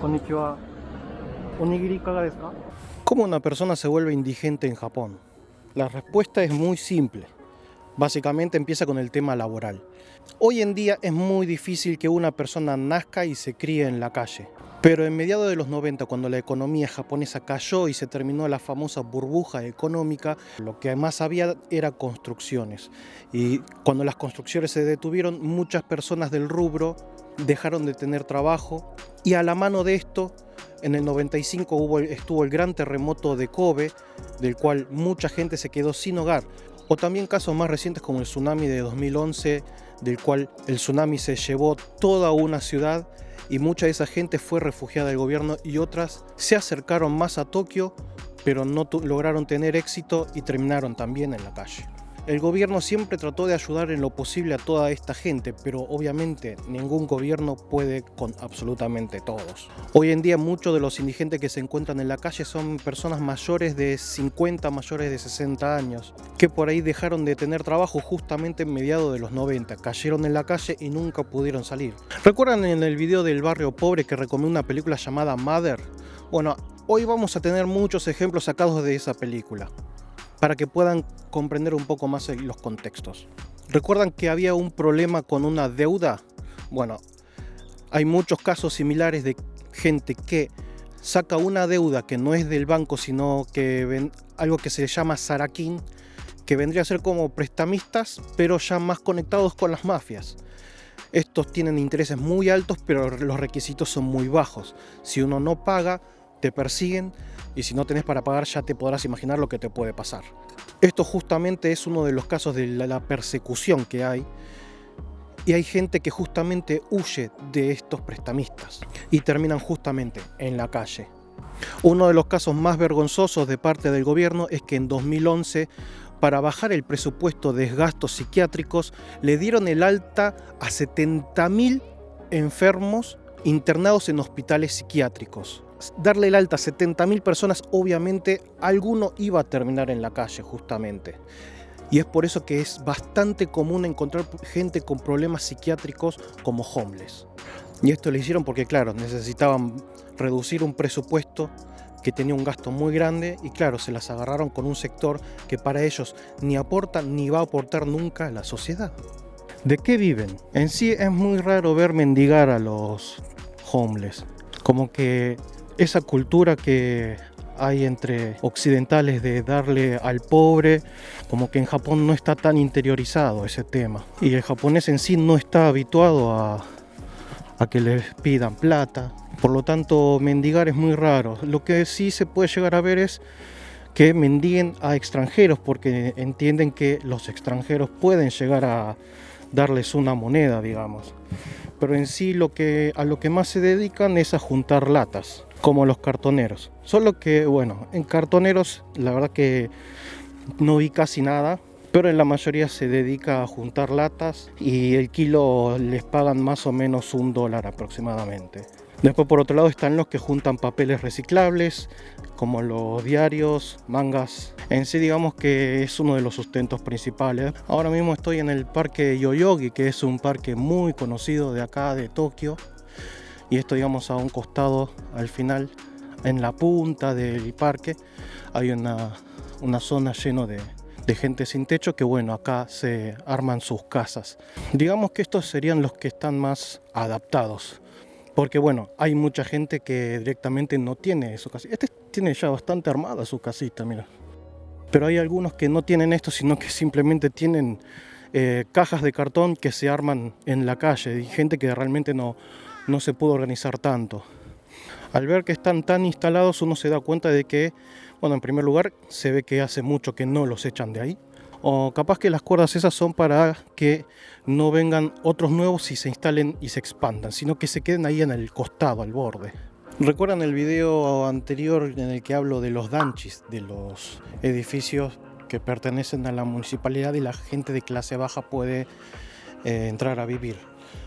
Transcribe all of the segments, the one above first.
Konnichiwa. ¿Onigiri kaga desu ka? ¿Cómo una persona se vuelve indigente en Japón? La respuesta es muy simple. Básicamente empieza con el tema laboral. Hoy en día es muy difícil que una persona nazca y se críe en la calle. Pero en mediados de los 90, cuando la economía japonesa cayó y se terminó la famosa burbuja económica, lo que más había era construcciones. Y cuando las construcciones se detuvieron, muchas personas del rubro dejaron de tener trabajo. Y a la mano de esto, en el 95 estuvo el gran terremoto de Kobe, del cual mucha gente se quedó sin hogar. O también casos más recientes como el tsunami de 2011, del cual el tsunami se llevó toda una ciudad y mucha de esa gente fue refugiada del gobierno y otras se acercaron más a Tokio, pero no lograron tener éxito y terminaron también en la calle. El gobierno siempre trató de ayudar en lo posible a toda esta gente, pero obviamente ningún gobierno puede con absolutamente todos. Hoy en día muchos de los indigentes que se encuentran en la calle son personas mayores de 50, mayores de 60 años, que por ahí dejaron de tener trabajo justamente en mediados de los 90, cayeron en la calle y nunca pudieron salir. ¿Recuerdan en el video del barrio pobre que recomendé una película llamada Mother? Bueno, hoy vamos a tener muchos ejemplos sacados de esa película, para que puedan comprender un poco más los contextos. ¿Recuerdan que había un problema con una deuda? Bueno, hay muchos casos similares de gente que saca una deuda que no es del banco, sino que algo que se llama sarakin, que vendría a ser como prestamistas, pero ya más conectados con las mafias. Estos tienen intereses muy altos, pero los requisitos son muy bajos. Si uno no paga, te persiguen, y si no tenés para pagar ya te podrás imaginar lo que te puede pasar. Esto justamente es uno de los casos de la persecución que hay, y hay gente que justamente huye de estos prestamistas y terminan justamente en la calle. Uno de los casos más vergonzosos de parte del gobierno es que en 2011, para bajar el presupuesto de gastos psiquiátricos, le dieron el alta a 70.000 enfermos internados en hospitales psiquiátricos. Darle el alta a 70.000 personas, obviamente alguno iba a terminar en la calle justamente. Y es por eso que es bastante común encontrar gente con problemas psiquiátricos como homeless. Y esto lo hicieron porque, claro, necesitaban reducir un presupuesto que tenía un gasto muy grande y, claro, se las agarraron con un sector que para ellos ni aporta ni va a aportar nunca a la sociedad. ¿De qué viven? En sí es muy raro ver mendigar a los homeless. Como que esa cultura que hay entre occidentales de darle al pobre, como que en Japón no está tan interiorizado ese tema. Y el japonés en sí no está habituado a que les pidan plata. Por lo tanto, mendigar es muy raro. Lo que sí se puede llegar a ver es que mendiguen a extranjeros, porque entienden que los extranjeros pueden llegar a darles una moneda, digamos. Pero en sí a lo que más se dedican es a juntar latas, como los cartoneros. Solo que, bueno, en cartoneros la verdad que no vi casi nada, pero en la mayoría se dedica a juntar latas y el kilo les pagan más o menos $1 aproximadamente. Después, por otro lado, están los que juntan papeles reciclables, como los diarios, mangas. En sí, digamos que es uno de los sustentos principales. Ahora mismo estoy en el parque Yoyogi, que es un parque muy conocido de acá, de Tokio. Y esto, digamos, a un costado, al final, en la punta del parque, hay una zona llena de gente sin techo que, bueno, acá se arman sus casas. Digamos que estos serían los que están más adaptados. Porque bueno, hay mucha gente que directamente no tiene su casita. Este tiene ya bastante armada su casita, mira. Pero hay algunos que no tienen esto, sino que simplemente tienen cajas de cartón que se arman en la calle. Y gente que realmente no se pudo organizar tanto. Al ver que están tan instalados, uno se da cuenta de que, bueno, en primer lugar, se ve que hace mucho que no los echan de ahí. O capaz que las cuerdas esas son para que no vengan otros nuevos y se instalen y se expandan, sino que se queden ahí en el costado, al borde. ¿Recuerdan el video anterior en el que hablo de los danchis, de los edificios que pertenecen a la municipalidad y la gente de clase baja puede entrar a vivir?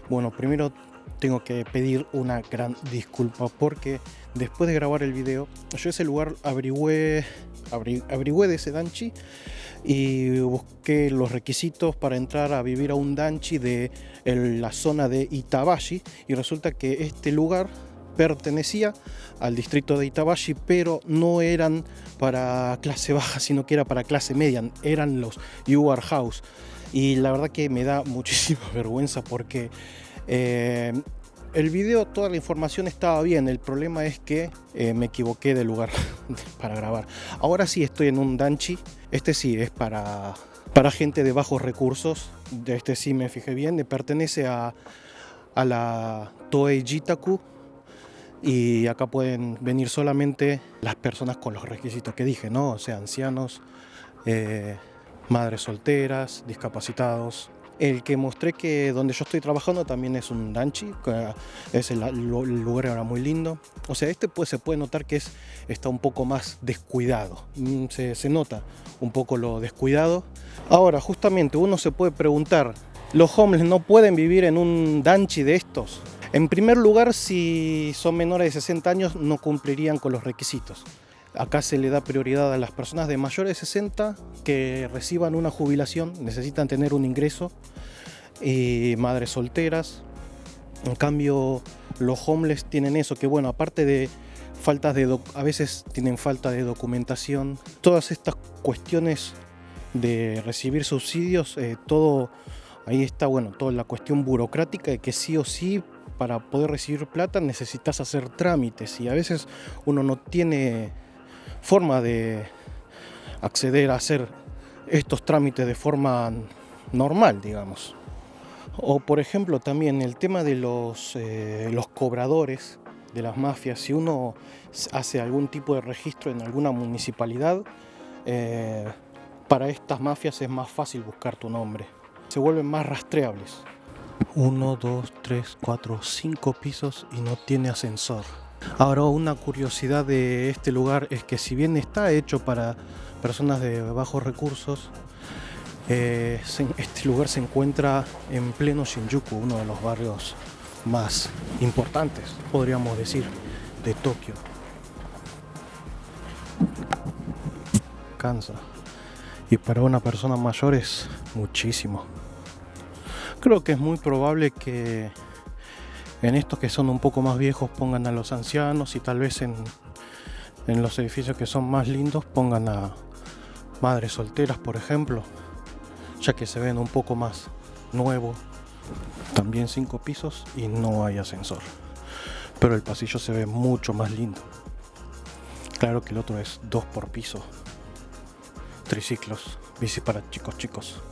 Bueno, primero tengo que pedir una gran disculpa porque después de grabar el video, yo ese lugar averigüé de ese danchi y busqué los requisitos para entrar a vivir a un danchi de la zona de Itabashi, y resulta que este lugar pertenecía al distrito de Itabashi, pero no eran para clase baja, sino que era para clase media, eran los Yugar House. Y la verdad que me da muchísima vergüenza porque el video, toda la información estaba bien, el problema es que me equivoqué de lugar para grabar. Ahora sí estoy en un danchi, este sí es para gente de bajos recursos, de este sí me fijé bien, pertenece a la Toei Jitaku, y acá pueden venir solamente las personas con los requisitos que dije, ¿no? O sea, ancianos, madres solteras, discapacitados. El que mostré que donde yo estoy trabajando también es un danchi, que es el lugar era muy lindo. O sea, pues se puede notar que está un poco más descuidado. Se nota un poco lo descuidado. Ahora, justamente uno se puede preguntar, ¿los homeless no pueden vivir en un danchi de estos? En primer lugar, si son menores de 60 años, no cumplirían con los requisitos. Acá se le da prioridad a las personas de mayores de 60 que reciban una jubilación, necesitan tener un ingreso, y madres solteras. En cambio, los homeless tienen eso, que bueno, aparte de a veces tienen falta de documentación, todas estas cuestiones de recibir subsidios, todo ahí está, bueno, toda la cuestión burocrática de que sí o sí para poder recibir plata necesitas hacer trámites, y a veces uno no tiene forma de acceder a hacer estos trámites de forma normal, digamos. O por ejemplo también el tema de los cobradores de las mafias. Si uno hace algún tipo de registro en alguna municipalidad, para estas mafias es más fácil buscar tu nombre, se vuelven más rastreables. 1, 2, 3, 4, 5 pisos y no tiene ascensor. Ahora, una curiosidad de este lugar es que si bien está hecho para personas de bajos recursos, este lugar se encuentra en pleno Shinjuku, uno de los barrios más importantes, podríamos decir, de Tokio. Cansa. Y para una persona mayor es muchísimo. Creo que es muy probable que en estos que son un poco más viejos pongan a los ancianos, y tal vez en los edificios que son más lindos pongan a madres solteras, por ejemplo, ya que se ven un poco más nuevo. También 5 pisos y no hay ascensor, pero el pasillo se ve mucho más lindo. Claro que el otro es 2 por piso. Triciclos, bici para chicos.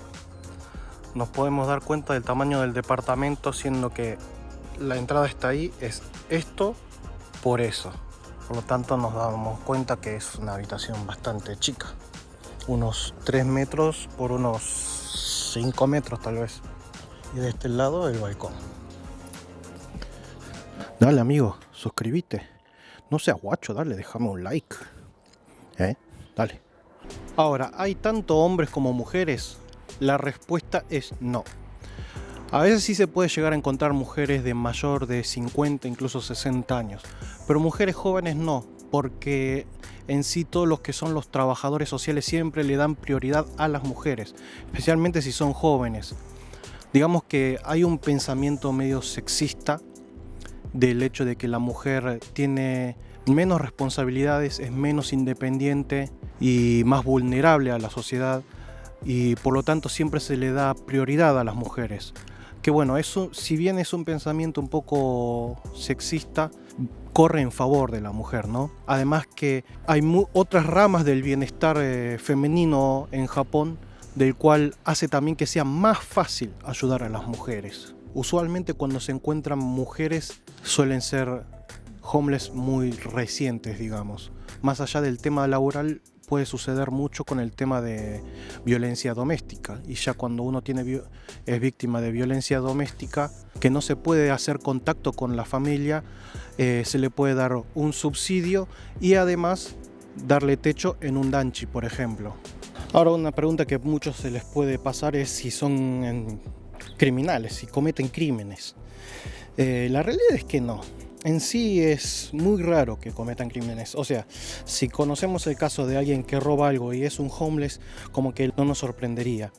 Nos podemos dar cuenta del tamaño del departamento, siendo que la entrada está ahí, es esto por eso. Por lo tanto nos damos cuenta que es una habitación bastante chica. Unos 3 metros por unos 5 metros tal vez. Y de este lado el balcón. Dale amigo, suscríbete. No seas guacho, dale, déjame un like. Dale. Ahora, ¿hay tanto hombres como mujeres? La respuesta es no. A veces sí se puede llegar a encontrar mujeres de mayor de 50, incluso 60 años, pero mujeres jóvenes no, porque en sí todos los que son los trabajadores sociales siempre le dan prioridad a las mujeres, especialmente si son jóvenes. Digamos que hay un pensamiento medio sexista del hecho de que la mujer tiene menos responsabilidades, es menos independiente y más vulnerable a la sociedad, y por lo tanto siempre se le da prioridad a las mujeres. Que bueno, eso, si bien es un pensamiento un poco sexista, corre en favor de la mujer, ¿no? Además que hay otras ramas del bienestar femenino en Japón, del cual hace también que sea más fácil ayudar a las mujeres. Usualmente cuando se encuentran mujeres suelen ser homeless muy recientes, digamos. Más allá del tema laboral, puede suceder mucho con el tema de violencia doméstica, y ya cuando uno es víctima de violencia doméstica, que no se puede hacer contacto con la familia, se le puede dar un subsidio y además darle techo en un danchi, por ejemplo. Ahora, una pregunta que a muchos se les puede pasar es si son criminales, si cometen crímenes. La realidad es que no. En sí es muy raro que cometan crímenes. O sea, si conocemos el caso de alguien que roba algo y es un homeless, como que no nos sorprendería.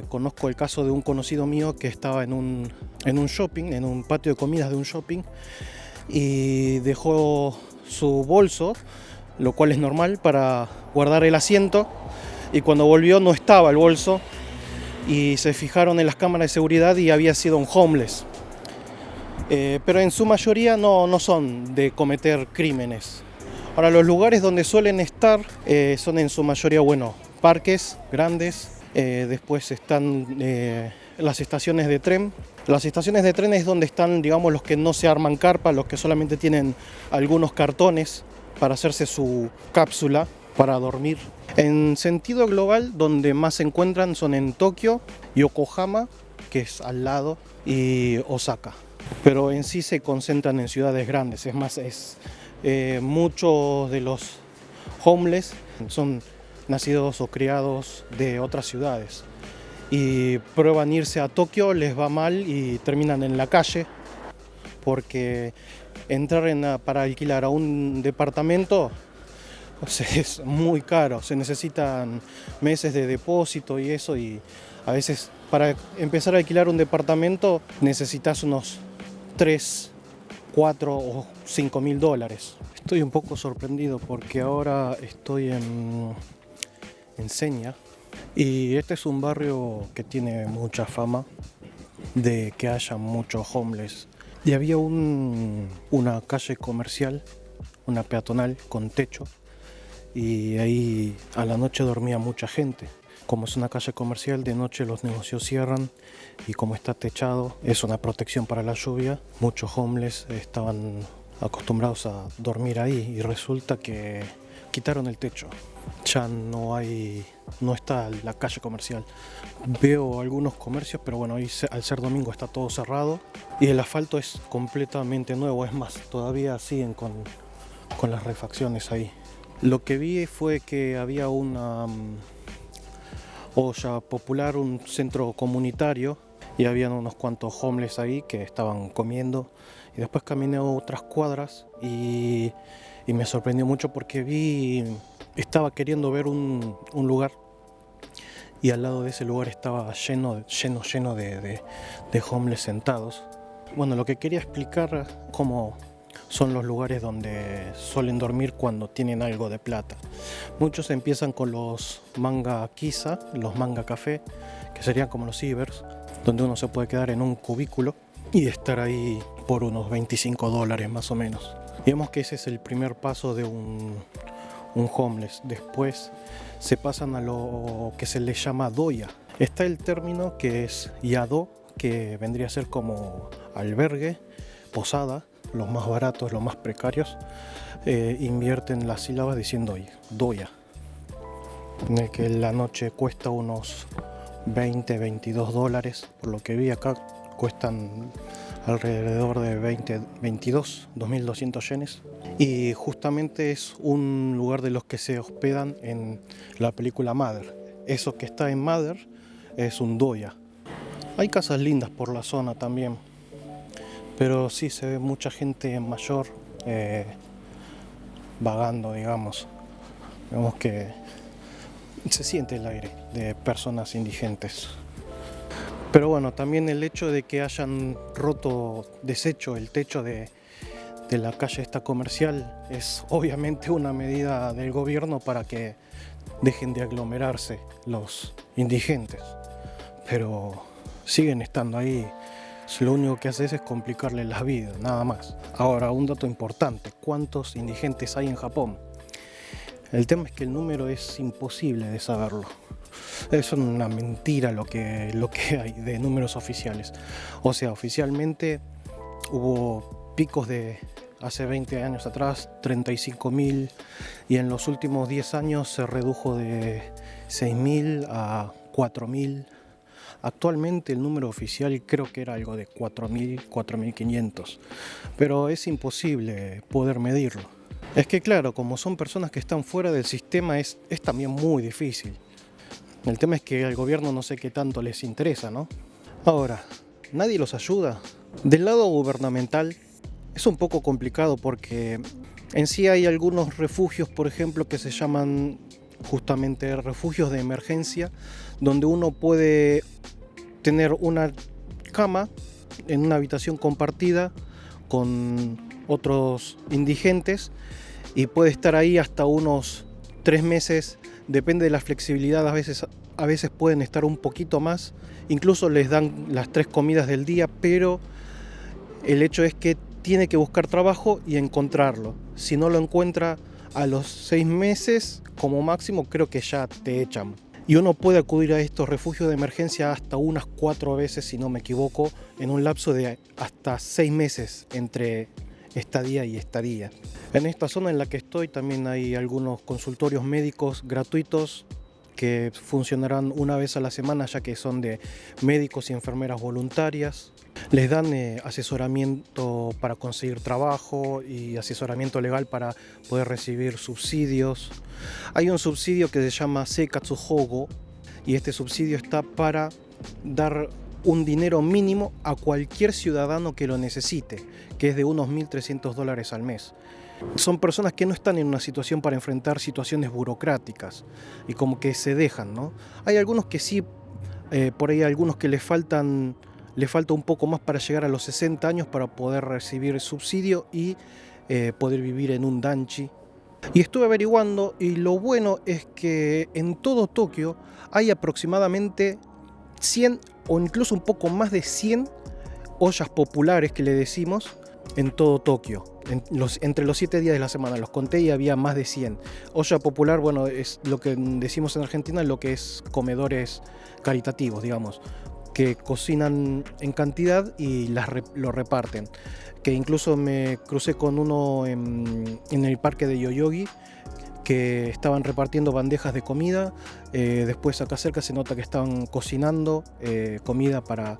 Conozco el caso de un conocido mío que estaba en un shopping, en un patio de comidas de un shopping, y dejó su bolso, lo cual es normal, para guardar el asiento, y cuando volvió no estaba el bolso y se fijaron en las cámaras de seguridad y había sido un homeless. Pero en su mayoría no son de cometer crímenes. Ahora, los lugares donde suelen estar son en su mayoría, bueno, parques grandes, después están las estaciones de tren. Las estaciones de tren es donde están, digamos, los que no se arman carpa, los que solamente tienen algunos cartones para hacerse su cápsula para dormir. En sentido global, donde más se encuentran son en Tokio, Yokohama, que es al lado, y Osaka. Pero en sí se concentran en ciudades grandes. Es más, muchos de los homeless son nacidos o criados de otras ciudades y prueban irse a Tokio, les va mal y terminan en la calle, porque entrar para alquilar a un departamento, o sea, es muy caro, se necesitan meses de depósito y eso, y a veces para empezar a alquilar un departamento necesitas unos 3, 4 o 5 mil dólares. Estoy un poco sorprendido porque ahora estoy en Seña, y este es un barrio que tiene mucha fama de que haya muchos homeless. Y había una calle comercial, una peatonal con techo, y ahí a la noche dormía mucha gente. Como es una calle comercial, de noche los negocios cierran, y como está techado, es una protección para la lluvia. Muchos homeless estaban acostumbrados a dormir ahí, y resulta que quitaron el techo. Ya no está la calle comercial. Veo algunos comercios, pero bueno, hoy al ser domingo está todo cerrado y el asfalto es completamente nuevo. Es más, todavía siguen con las refacciones ahí. Lo que vi fue que había una olla popular, un centro comunitario, y habían unos cuantos homeless ahí que estaban comiendo. Y después caminé otras cuadras y me sorprendió mucho porque estaba queriendo ver un lugar, y al lado de ese lugar estaba lleno de homeless sentados. Bueno, lo que quería explicar cómo son los lugares donde suelen dormir cuando tienen algo de plata. Muchos empiezan con los manga kisa, los manga café, que serían como los cibers, donde uno se puede quedar en un cubículo y estar ahí por unos 25 dólares más o menos. Digamos que ese es el primer paso de un homeless. Después se pasan a lo que se le llama doya. Está el término que es yado, que vendría a ser como albergue, posada. Los más baratos, los más precarios, invierten las sílabas diciendo doya, en el que la noche cuesta unos 22 dólares. Por lo que vi acá cuestan alrededor de 2.200 yenes. Y justamente es un lugar de los que se hospedan en la película Mother. Eso que está en Mother es un doya. Hay casas lindas por la zona también, pero sí se ve mucha gente mayor vagando, digamos. Vemos que se siente el aire de personas indigentes. Pero bueno, también el hecho de que hayan deshecho el techo de la calle esta comercial es obviamente una medida del gobierno para que dejen de aglomerarse los indigentes. Pero siguen estando ahí. Lo único que hace es complicarle la vida, nada más. Ahora, un dato importante: ¿cuántos indigentes hay en Japón? El tema es que el número es imposible de saberlo. Es una mentira lo que hay de números oficiales. O sea, oficialmente hubo picos de hace 20 años atrás, 35.000, y en los últimos 10 años se redujo de 6.000 a 4.000. Actualmente el número oficial creo que era algo de 4.000, 4.500, pero es imposible poder medirlo. Es que claro, como son personas que están fuera del sistema, es también muy difícil. El tema es que al gobierno no sé qué tanto les interesa, ¿no? Ahora, ¿nadie los ayuda? Del lado gubernamental es un poco complicado porque en sí hay algunos refugios, por ejemplo, que se llaman justamente refugios de emergencia, donde uno puede tener una cama en una habitación compartida con otros indigentes y puede estar ahí hasta unos 3 meses, depende de la flexibilidad, a veces pueden estar un poquito más, incluso les dan las 3 comidas del día, pero el hecho es que tiene que buscar trabajo y encontrarlo. Si no lo encuentra a los 6 meses, como máximo, creo que ya te echan. Y uno puede acudir a estos refugios de emergencia hasta unas 4 veces, si no me equivoco, en un lapso de hasta 6 meses entre estadía y estadía. En esta zona en la que estoy también hay algunos consultorios médicos gratuitos que funcionarán una vez a la semana, ya que son de médicos y enfermeras voluntarias. Les dan asesoramiento para conseguir trabajo y asesoramiento legal para poder recibir subsidios. Hay un subsidio que se llama Seikatsu Hogo y este subsidio está para dar un dinero mínimo a cualquier ciudadano que lo necesite, que es de unos $1.300 al mes. Son personas que no están en una situación para enfrentar situaciones burocráticas y como que se dejan, ¿no? Hay algunos que sí, por ahí hay algunos que le falta un poco más para llegar a los 60 años para poder recibir subsidio y poder vivir en un danchi. Y estuve averiguando y lo bueno es que en todo Tokio hay aproximadamente 100 o incluso un poco más de 100 ollas populares que le decimos en todo Tokio. Entre los 7 días de la semana los conté y había más de 100. Olla popular, bueno, es lo que decimos en Argentina, lo que es comedores caritativos, digamos, que cocinan en cantidad y lo reparten. Que incluso me crucé con uno en el parque de Yoyogi, que estaban repartiendo bandejas de comida. Después acá cerca se nota que estaban cocinando comida para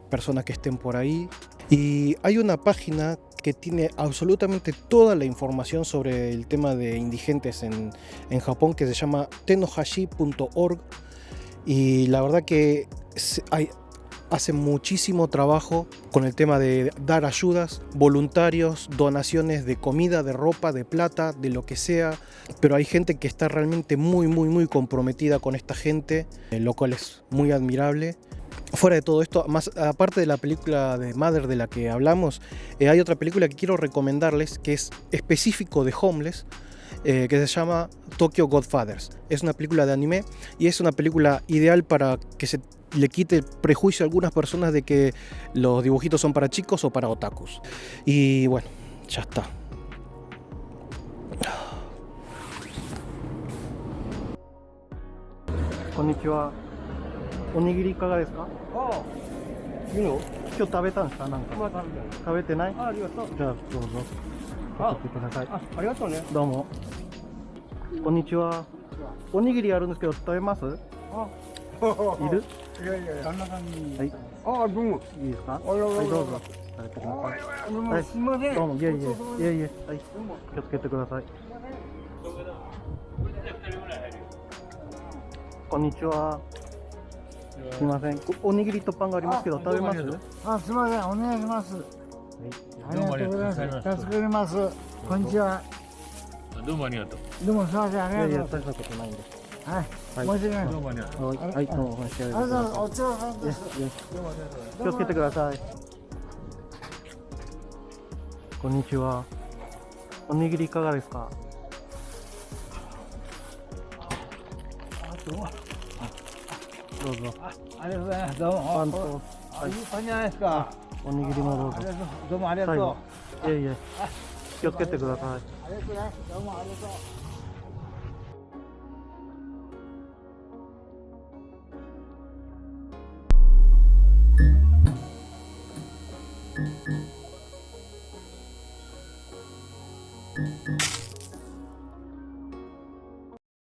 personas que estén por ahí. Y hay una página que tiene absolutamente toda la información sobre el tema de indigentes en Japón, que se llama tenohashi.org, y la verdad que hace muchísimo trabajo con el tema de dar ayudas, voluntarios, donaciones de comida, de ropa, de plata, de lo que sea, pero hay gente que está realmente muy comprometida con esta gente, lo cual es muy admirable. Fuera de todo esto, más aparte de la película de Mother de la que hablamos, hay otra película que quiero recomendarles que es específico de homeless, que se llama Tokyo Godfathers. Es una película de anime y es una película ideal para que se le quite el prejuicio a algunas personas de que los dibujitos son para chicos o para otakus. Y bueno, ya está. Konnichiwa. おにぎりいかがですか？ああ、いいの？今日食べたんですか？なんか。まだ食べてない？ありがとう。じゃあどうぞ。取ってください。ありがとうね。どうも。こんにちは。おにぎりあるんですけど食べます？いる？いや旦那さんに。はい。ああ、どうも。いいですか？はい、どうぞ。食べてください。はい。すみません。どうも。いえ。はい。気をつけてください。こんにちは。すみません。おにぎりとパンがありますけど食べます？あ、すみません。お願いします。ありがとうございます。助かります。こんにちは。どうもありがとう。どうもすみません。ありがとう。いや大したことないんで。はい。申し訳ない。どうもありがとう。はい、どうもお待ちください。お疲れ様です。気をつけてください。こんにちは。おにぎりいかがですか？どうぞ。ありがとうございます。どうも。パンと、いいパンじゃないですか。おにぎりもどうぞ。どうもありがとう。いえ。気をつけてください。ありがとうございます。どうもありがとう。